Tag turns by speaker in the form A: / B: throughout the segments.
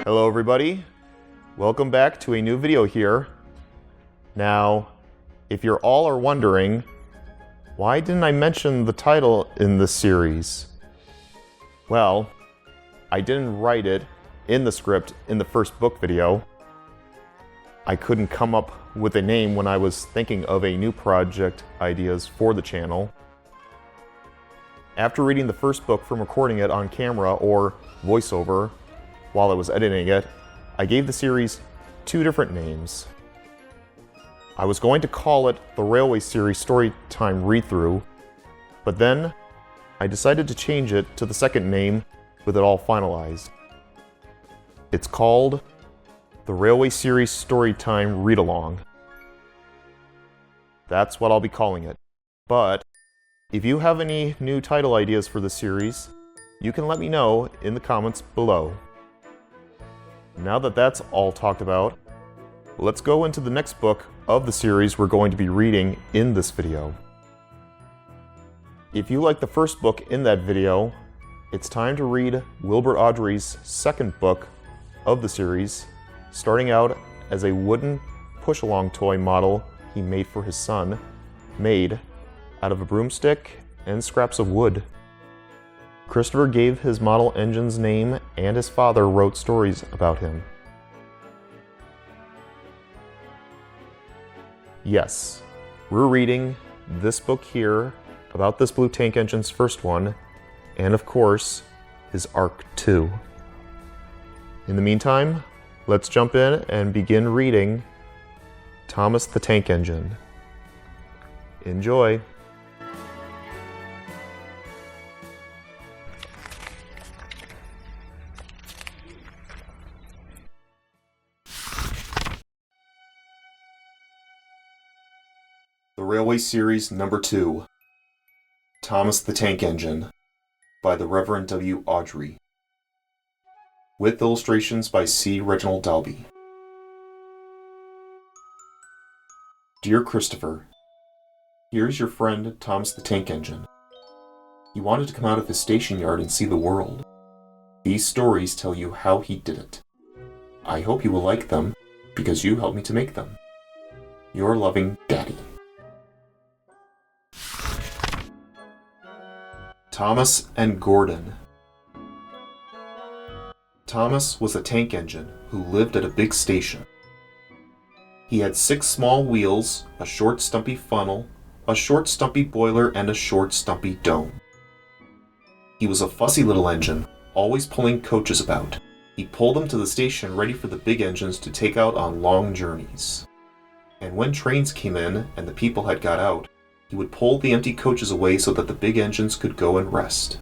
A: Hello everybody, welcome back to a new video here. Now, if you're all are wondering, why didn't I mention the title in this series? Well, I didn't write it in the script in the first book video. I couldn't come up with a name when I was thinking of a new project ideas for the channel. After reading the first book from recording it on camera or voiceover while I was editing it, I gave the series two different names. I was going to call it the Railway Series Storytime Read-Through, but then I decided to change it to the second name with it all finalized. It's called the Railway Series Storytime Read-Along. That's what I'll be calling it. But if you have any new title ideas for the series, you can let me know in the comments below. Now that that's all talked about, let's go into the next book of the series we're going to be reading in this video. If you like the first book in that video, it's time to read Wilbur Awdry's second book of the series, starting out as a wooden push-along toy model he made for his son, made out of a broomstick and scraps of wood. Christopher gave his model engine's name, and his father wrote stories about him. Yes, we're reading this book here about this blue tank engine's first one, and of course, his arc 2. In the meantime, let's jump in and begin reading Thomas the Tank Engine. Enjoy! The Railway Series Number 2, Thomas the Tank Engine, by the Reverend W. Awdry, with illustrations by C. Reginald Dalby. Dear Christopher, here's your friend Thomas the Tank Engine. He wanted to come out of his station yard and see the world. These stories tell you how he did it. I hope you will like them, because you helped me to make them. Your loving Daddy. Thomas and Gordon. Thomas was a tank engine who lived at a big station. He had 6 small wheels, a short stumpy funnel, a short stumpy boiler, and a short stumpy dome. He was a fussy little engine, always pulling coaches about. He pulled them to the station ready for the big engines to take out on long journeys. And when trains came in and the people had got out, he would pull the empty coaches away so that the big engines could go and rest.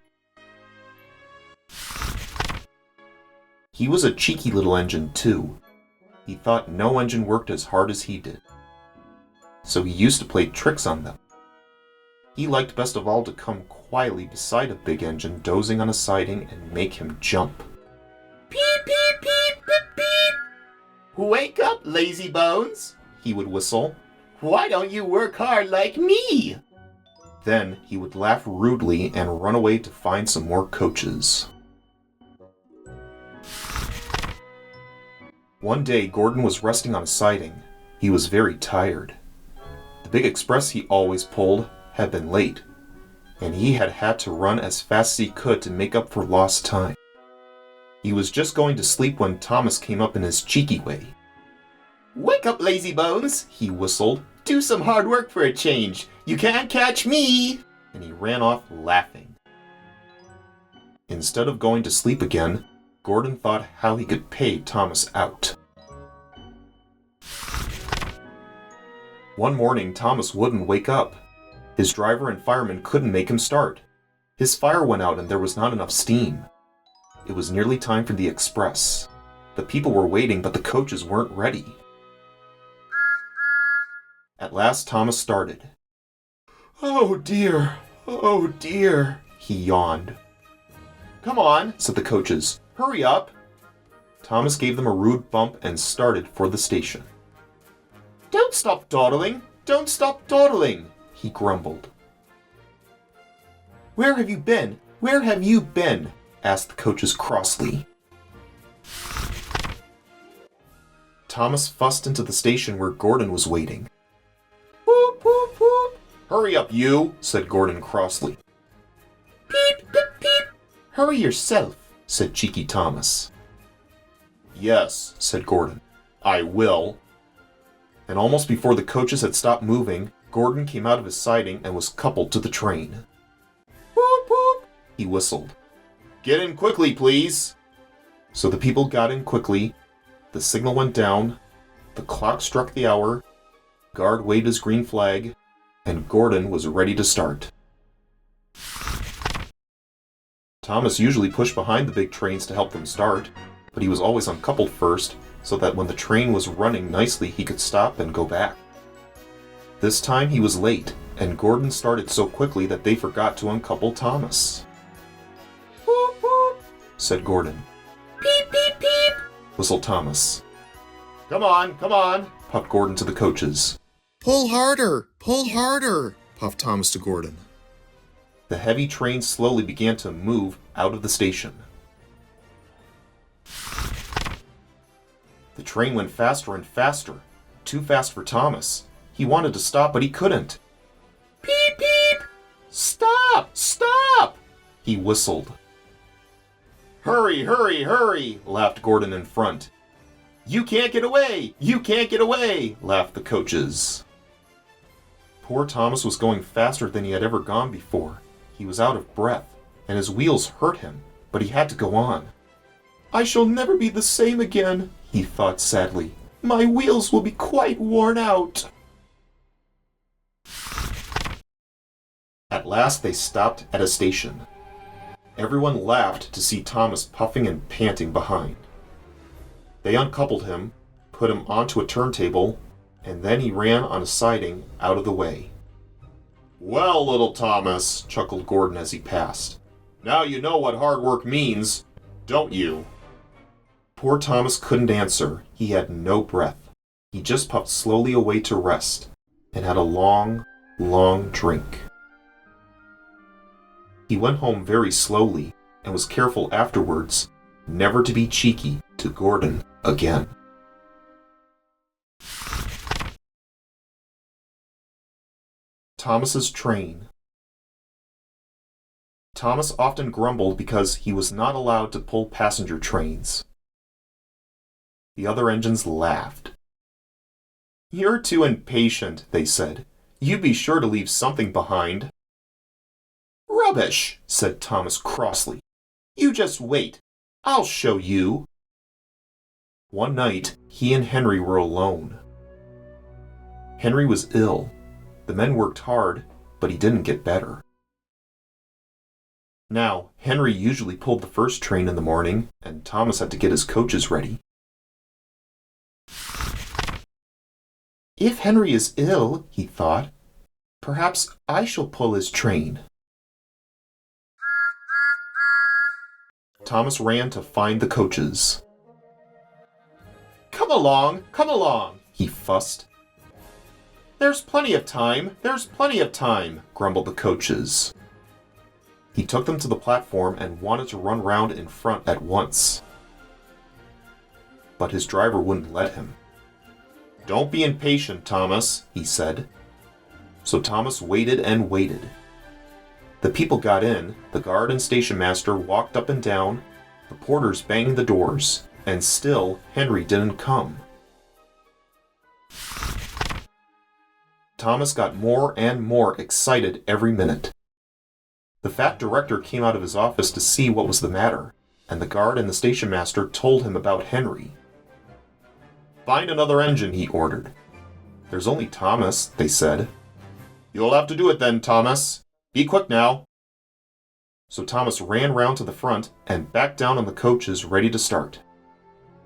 A: He was a cheeky little engine, too. He thought no engine worked as hard as he did. So he used to play tricks on them. He liked best of all to come quietly beside a big engine dozing on a siding and make him jump. Peep, peep, peep, peep, peep! Wake up, lazy bones! He would whistle. Why don't you work hard like me? Then he would laugh rudely and run away to find some more coaches. One day, Gordon was resting on a siding. He was very tired. The big express he always pulled had been late, and he had had to run as fast as he could to make up for lost time. He was just going to sleep when Thomas came up in his cheeky way. Wake up, lazy bones, he whistled. Do some hard work for a change. You can't catch me! And he ran off laughing. Instead of going to sleep again, Gordon thought how he could pay Thomas out. One morning, Thomas wouldn't wake up. His driver and fireman couldn't make him start. His fire went out and there was not enough steam. It was nearly time for the express. The people were waiting, but the coaches weren't ready. At last, Thomas started. Oh dear, he yawned. Come on, said the coaches. Hurry up. Thomas gave them a rude bump and started for the station. Don't stop dawdling, he grumbled. Where have you been? Where have you been? Asked the coaches crossly. Thomas fussed into the station where Gordon was waiting. "Whoop, whoop, whoop. Hurry up, you," said Gordon crossly. "Beep, beep, beep. Hurry yourself," said cheeky Thomas. "Yes," said Gordon, "I will." And almost before the coaches had stopped moving, Gordon came out of his siding and was coupled to the train. "Whoop, whoop," he whistled. "Get in quickly, please." So the people got in quickly, the signal went down, the clock struck the hour, guard waved his green flag, and Gordon was ready to start. Thomas usually pushed behind the big trains to help them start, but he was always uncoupled first, so that when the train was running nicely he could stop and go back. This time he was late, and Gordon started so quickly that they forgot to uncouple Thomas. "Whoop, whoop," said Gordon. "Beep, beep, beep," whistled Thomas. Come on, puffed Gordon to the coaches. Pull harder, puffed Thomas to Gordon. The heavy train slowly began to move out of the station. The train went faster and faster, too fast for Thomas. He wanted to stop, but he couldn't. "Beep, beep! Stop! Stop!" he whistled. "Hurry, hurry, hurry!" laughed Gordon in front. "You can't get away! You can't get away!" laughed the coaches. Poor Thomas was going faster than he had ever gone before. He was out of breath, and his wheels hurt him, but he had to go on. "I shall never be the same again," he thought sadly. "My wheels will be quite worn out." At last they stopped at a station. Everyone laughed to see Thomas puffing and panting behind. They uncoupled him, put him onto a turntable, and then he ran on a siding out of the way. "Well, little Thomas," chuckled Gordon as he passed. "Now you know what hard work means, don't you?" Poor Thomas couldn't answer. He had no breath. He just puffed slowly away to rest, and had a long, long drink. He went home very slowly, and was careful afterwards never to be cheeky to Gordon again. Thomas's train. Thomas often grumbled because he was not allowed to pull passenger trains. The other engines laughed. "You're too impatient," they said. "You be sure to leave something behind." "Rubbish," said Thomas crossly. "You just wait. I'll show you." One night, he and Henry were alone. Henry was ill. The men worked hard, but he didn't get better. Now, Henry usually pulled the first train in the morning, and Thomas had to get his coaches ready. "If Henry is ill," he thought, "perhaps I shall pull his train." Thomas ran to find the coaches. Come along, he fussed. There's plenty of time, grumbled the coaches. He took them to the platform and wanted to run round in front at once. But his driver wouldn't let him. "Don't be impatient, Thomas," he said. So Thomas waited and waited. The people got in, the guard and station master walked up and down, the porters banged the doors, and still Henry didn't come. Thomas got more and more excited every minute. The fat director came out of his office to see what was the matter, and the guard and the station master told him about Henry. "Find another engine," he ordered. "There's only Thomas," they said. "You'll have to do it then, Thomas. Be quick now." So Thomas ran round to the front and back down on the coaches ready to start.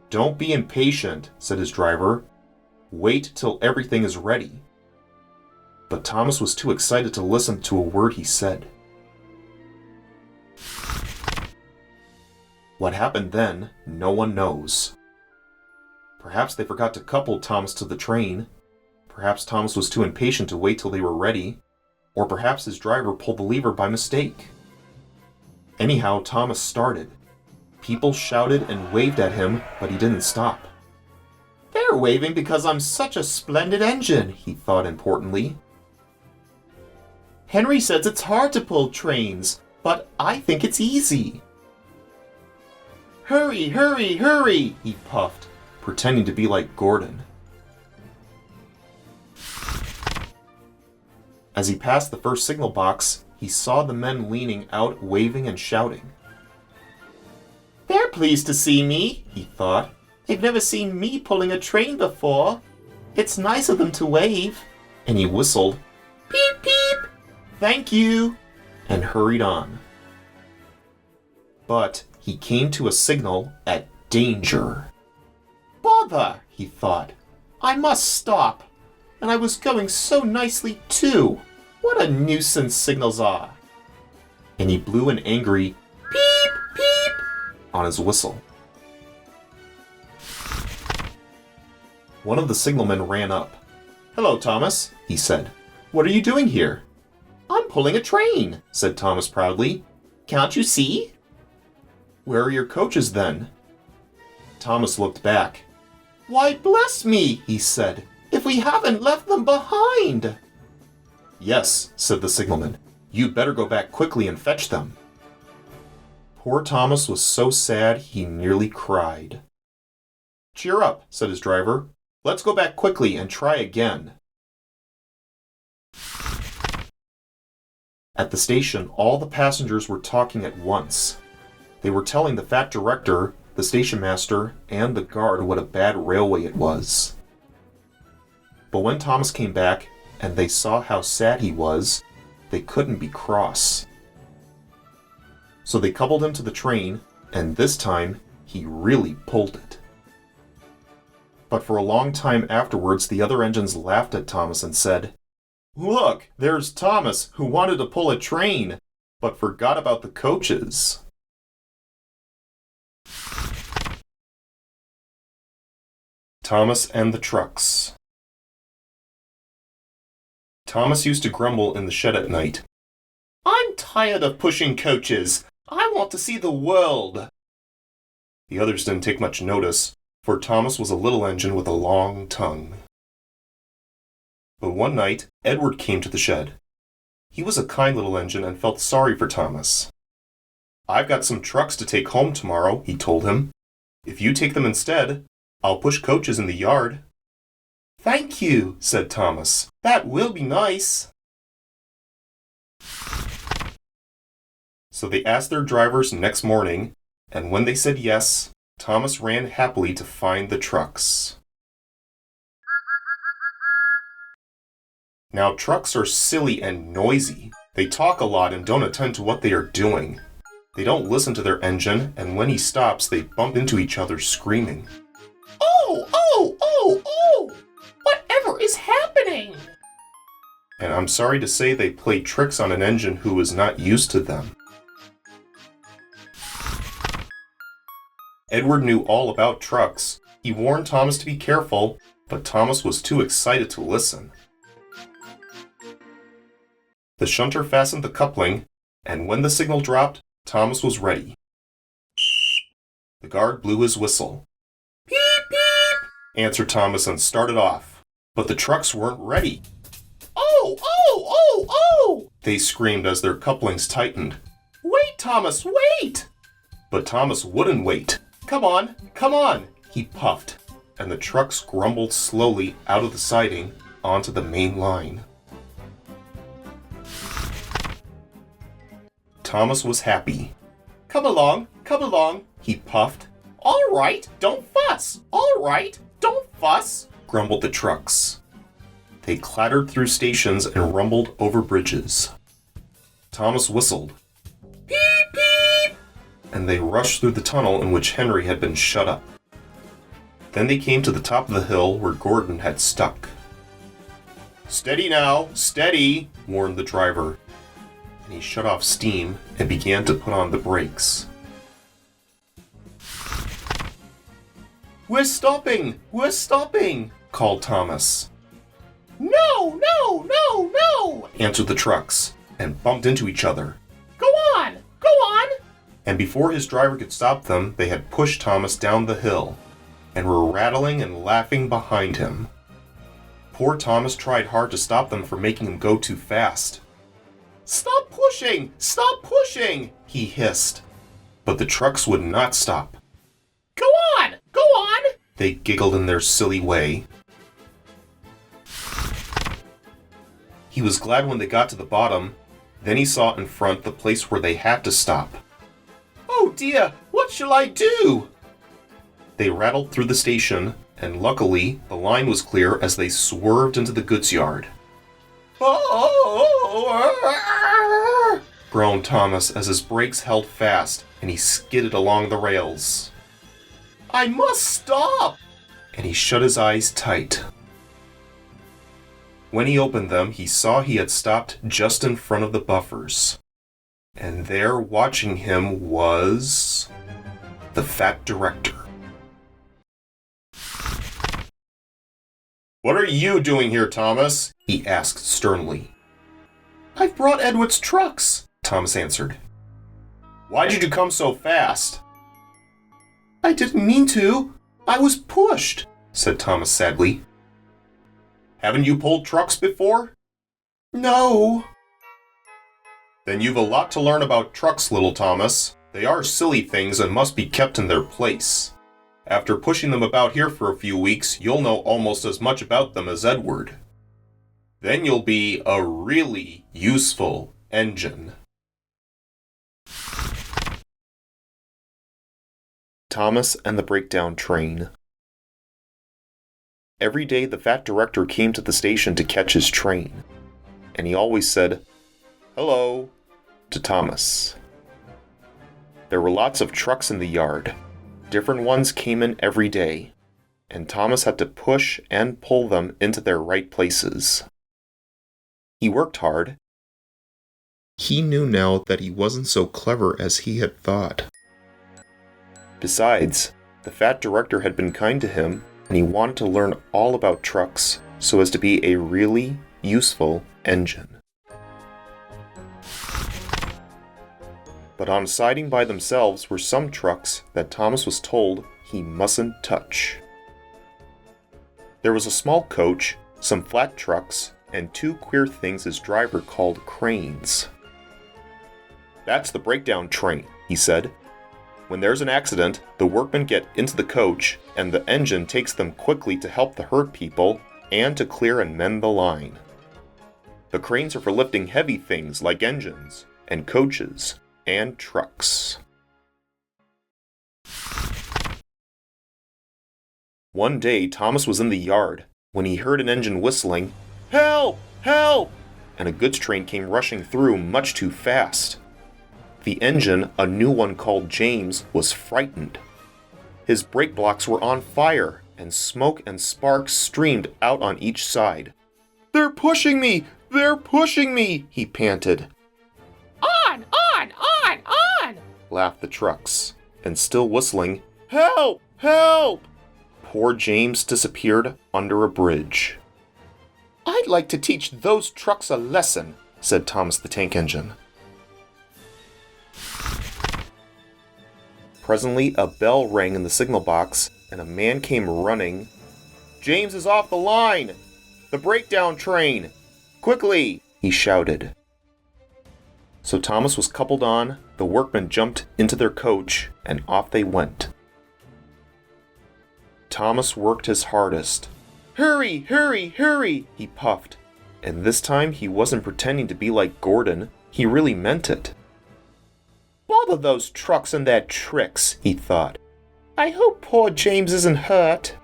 A: "Don't be impatient," said his driver. "Wait till everything is ready." But Thomas was too excited to listen to a word he said. What happened then, no one knows. Perhaps they forgot to couple Thomas to the train. Perhaps Thomas was too impatient to wait till they were ready. Or perhaps his driver pulled the lever by mistake. Anyhow, Thomas started. People shouted and waved at him, but he didn't stop. "There They're waving because I'm such a splendid engine, he thought importantly. Henry says it's hard to pull trains, but I think it's easy. Hurry, hurry, hurry, he puffed, pretending to be like Gordon. As he passed the first signal box, he saw the men leaning out, waving and shouting. They're pleased to see me, he thought. They've never seen me pulling a train before. It's nice of them to wave. And he whistled, Peep, peep, thank you, and hurried on. But he came to a signal at danger. Bother, he thought. I must stop. And I was going so nicely too. What a nuisance signals are. And he blew an angry peep, peep on his whistle. One of the signalmen ran up. Hello, Thomas, he said. What are you doing here? I'm pulling a train, said Thomas proudly. Can't you see? Where are your coaches then? Thomas looked back. Why, bless me, he said, if we haven't left them behind. Yes, said the signalman. You'd better go back quickly and fetch them. Poor Thomas was so sad he nearly cried. Cheer up, said his driver. Let's go back quickly and try again. At the station, all the passengers were talking at once. They were telling the fat director, the station master, and the guard what a bad railway it was. But when Thomas came back, and they saw how sad he was, they couldn't be cross. So they coupled him to the train, and this time, he really pulled it. But for a long time afterwards, the other engines laughed at Thomas and said, Look, there's Thomas, who wanted to pull a train, but forgot about the coaches. Thomas and the trucks. Thomas used to grumble in the shed at night. I'm tired of pushing coaches. I want to see the world. The others didn't take much notice, for Thomas was a little engine with a long tongue. But one night, Edward came to the shed. He was a kind little engine and felt sorry for Thomas. I've got some trucks to take home tomorrow, he told him. If you take them instead, I'll push coaches in the yard. Thank you, said Thomas. That will be nice. So they asked their drivers next morning, and when they said yes, Thomas ran happily to find the trucks. Now, trucks are silly and noisy. They talk a lot and don't attend to what they are doing. They don't listen to their engine, and when he stops, they bump into each other screaming. Oh, oh, oh, oh! Whatever is happening? And I'm sorry to say they play tricks on an engine who is not used to them. Edward knew all about trucks. He warned Thomas to be careful, but Thomas was too excited to listen. The shunter fastened the coupling, and when the signal dropped, Thomas was ready. The guard blew his whistle. Peep, peep, answered Thomas and started off. But the trucks weren't ready. Oh, oh, oh, oh! They screamed as their couplings tightened. Wait, Thomas, wait! But Thomas wouldn't wait. Come on, he puffed, and the trucks grumbled slowly out of the siding onto the main line. Thomas was happy. Come along, he puffed. All right, don't fuss. All right, don't fuss, grumbled the trucks. They clattered through stations and rumbled over bridges. Thomas whistled. Peep, peep! And they rushed through the tunnel in which Henry had been shut up. Then they came to the top of the hill where Gordon had stuck. Steady now, steady, warned the driver. And he shut off steam and began to put on the brakes. We're stopping, called Thomas. No, answered the trucks, and bumped into each other. Go on! And before his driver could stop them, they had pushed Thomas down the hill. and were rattling and laughing behind him. Poor Thomas tried hard to stop them from making him go too fast. "Stop pushing! Stop pushing!" he hissed. But the trucks would not stop. "Go on! Go on!" they giggled in their silly way. He was glad when they got to the bottom. Then he saw in front the place where they had to stop. "Oh dear, what shall I do?" They rattled through the station, and luckily the line was clear as they swerved into the goods yard. "Oh!" groaned Thomas as his brakes held fast and he skidded along the rails. "I must stop!" and he shut his eyes tight. When he opened them, he saw he had stopped just in front of the buffers. And there watching him was the fat director. "What are you doing here, Thomas?" he asked sternly. "I've brought Edward's trucks," Thomas answered. "Why did you come so fast?" "I didn't mean to. I was pushed," said Thomas sadly. "Haven't you pulled trucks before?" "No." "Then you've a lot to learn about trucks, little Thomas. They are silly things and must be kept in their place. After pushing them about here for a few weeks, you'll know almost as much about them as Edward. Then you'll be a really useful engine." Thomas and the Breakdown Train. Every day the fat director came to the station to catch his train, and he always said, "Hello," to Thomas. There were lots of trucks in the yard. Different ones came in every day, and Thomas had to push and pull them into their right places. He worked hard. He knew now that he wasn't so clever as he had thought. Besides, the fat director had been kind to him, and he wanted to learn all about trucks so as to be a really useful engine. But on a siding by themselves were some trucks that Thomas was told he mustn't touch. There was a small coach, some flat trucks, and two queer things his driver called cranes. "That's the breakdown train," he said. "When there's an accident, the workmen get into the coach, and the engine takes them quickly to help the hurt people and to clear and mend the line. The cranes are for lifting heavy things like engines, and coaches, and trucks." One day, Thomas was in the yard when he heard an engine whistling, "Help! Help!" and a goods train came rushing through much too fast. The engine, a new one called James, was frightened. His brake blocks were on fire, and smoke and sparks streamed out on each side. "They're pushing me! They're pushing me!" he panted.
B: On! On! On! On!
A: Laughed the trucks, and still whistling, "Help! Help!" Poor James disappeared under a bridge. "I'd like to teach those trucks a lesson," said Thomas the Tank Engine. Presently, a bell rang in the signal box, and a man came running. "James is off the line! The breakdown train! Quickly!" he shouted. So Thomas was coupled on, the workmen jumped into their coach, and off they went. Thomas worked his hardest. "Hurry, hurry, hurry!" he puffed. And this time he wasn't pretending to be like Gordon, he really meant it. "Bother those trucks and their tricks," he thought. "I hope poor James isn't hurt."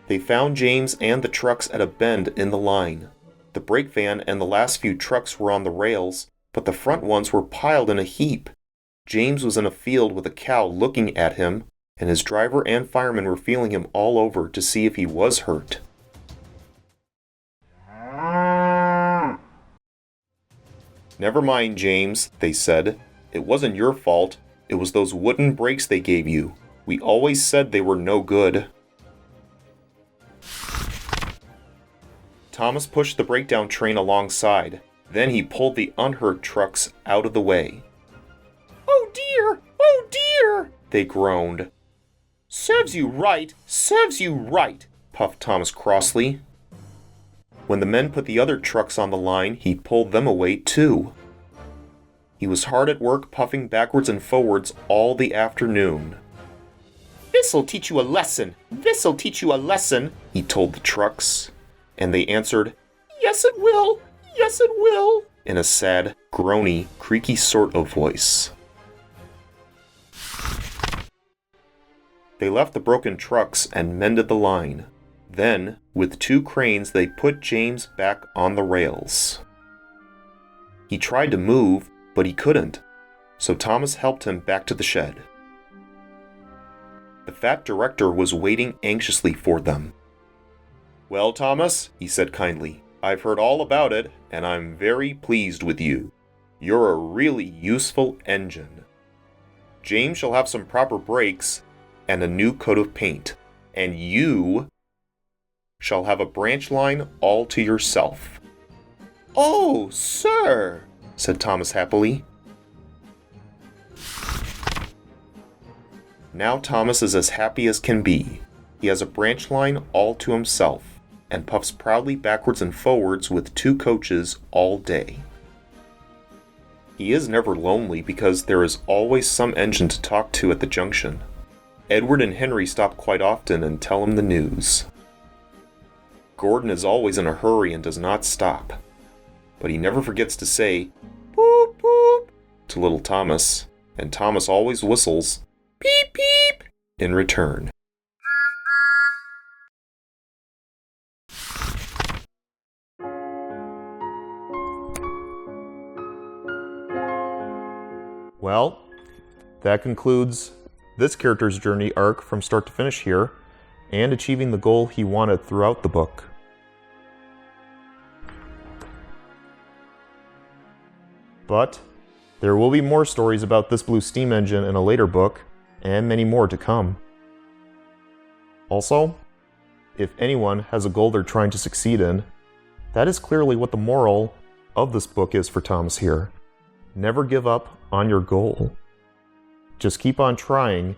A: They found James and the trucks at a bend in the line. The brake van and the last few trucks were on the rails, but the front ones were piled in a heap. James was in a field with a cow looking at him, and his driver and fireman were feeling him all over to see if he was hurt. "Never mind, James," they said. "It wasn't your fault. It was those wooden brakes they gave you. We always said they were no good." Thomas pushed the breakdown train alongside. Then he pulled the unhurt trucks out of the way. "Oh dear! Oh dear!" they groaned. Serves you right, puffed Thomas crossly. When the men put the other trucks on the line, he pulled them away too. He was hard at work puffing backwards and forwards all the afternoon. This'll teach you a lesson, he told the trucks, and they answered, yes it will, in a sad, groany, creaky sort of voice. They left the broken trucks and mended the line. Then, with 2 cranes, they put James back on the rails. He tried to move, but he couldn't, so Thomas helped him back to the shed. The fat director was waiting anxiously for them. Well, Thomas, he said kindly, I've heard all about it, and I'm very pleased with you. You're a really useful engine. James shall have some proper brakes and a new coat of paint, and you shall have a branch line all to yourself. Oh, sir, said Thomas happily. Now Thomas is as happy as can be. He has a branch line all to himself, and puffs proudly backwards and forwards with 2 coaches all day. He is never lonely because there is always some engine to talk to at the junction. Edward and Henry stop quite often and tell him the news. Gordon is always in a hurry and does not stop, but he never forgets to say, boop boop, to little Thomas, and Thomas always whistles, peep peep, in return. Well, that concludes this character's journey arc from start to finish here, and achieving the goal he wanted throughout the book. But there will be more stories about this blue steam engine in a later book, and many more to come. Also, if anyone has a goal they're trying to succeed in, that is clearly what the moral of this book is for Thomas here. Never give up on your goal. Just keep on trying,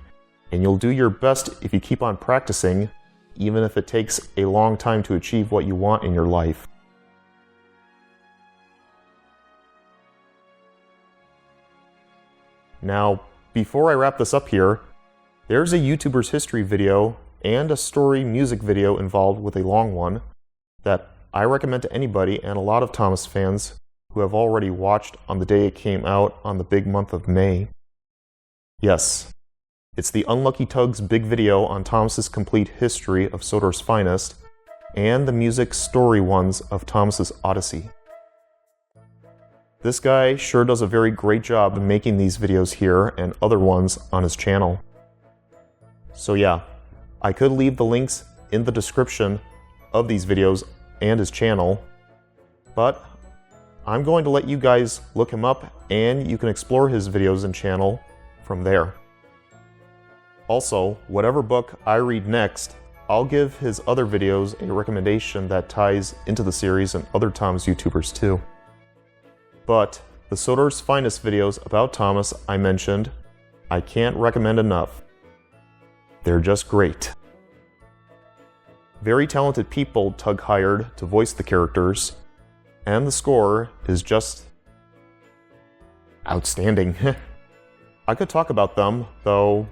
A: and you'll do your best if you keep on practicing, even if it takes a long time to achieve what you want in your life. Now, before I wrap this up here, there's a YouTuber's history video and a story music video involved with a long one that I recommend to anybody and a lot of Thomas fans who have already watched on the day it came out on the big month of May. Yes, it's the Unlucky Tug's big video on Thomas's complete history of Sodor's finest and the music story ones of Thomas's Odyssey. This guy sure does a very great job in making these videos here and other ones on his channel. So yeah, I could leave the links in the description of these videos and his channel, but I'm going to let you guys look him up and you can explore his videos and channel from there. Also, whatever book I read next, I'll give his other videos a recommendation that ties into the series and other Thomas YouTubers too. But the Sodor's Finest videos about Thomas I mentioned, I can't recommend enough. They're just great. Very talented people Tug hired to voice the characters, and the score is just outstanding. I could talk about them, though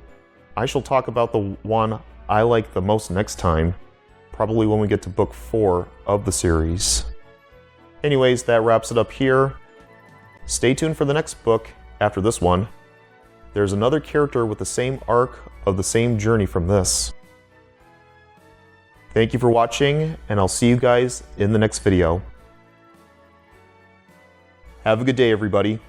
A: I shall talk about the one I like the most next time, probably when we get to book 4 of the series. Anyways, that wraps it up here. Stay tuned for the next book after this one. There's another character with the same arc of the same journey from this. Thank you for watching, and I'll see you guys in the next video. Have a good day, everybody.